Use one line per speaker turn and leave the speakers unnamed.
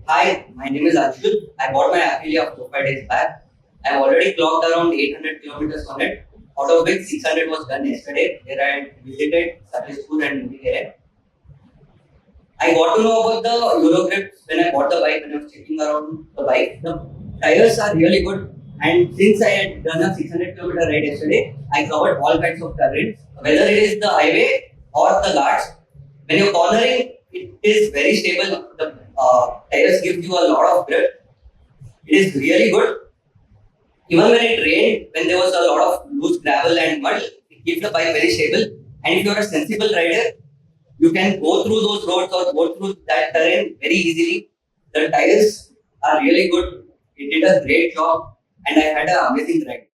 Hi, my name is Arjun. I bought my Aprilia 4-5 days back. I've already clocked around 800 kilometers on it, out of which 600 was done yesterday, where I visited Sakleshpur and Mudigere. I got to know about the Eurogrip when I bought the bike, when I was checking around the bike. The tires are really good, and since I had done a 600 kilometer ride yesterday, I covered all kinds of terrain, whether it is the highway or the Ghats. When you're cornering, it is very stable. The tires give you a lot of grip. It is really good. Even when it rained, when there was a lot of loose gravel and mud, it keeps the bike very stable. And if you're a sensible rider, you can go through those roads or go through that terrain very easily. The tires are really good. It did a great job, and I had an amazing ride.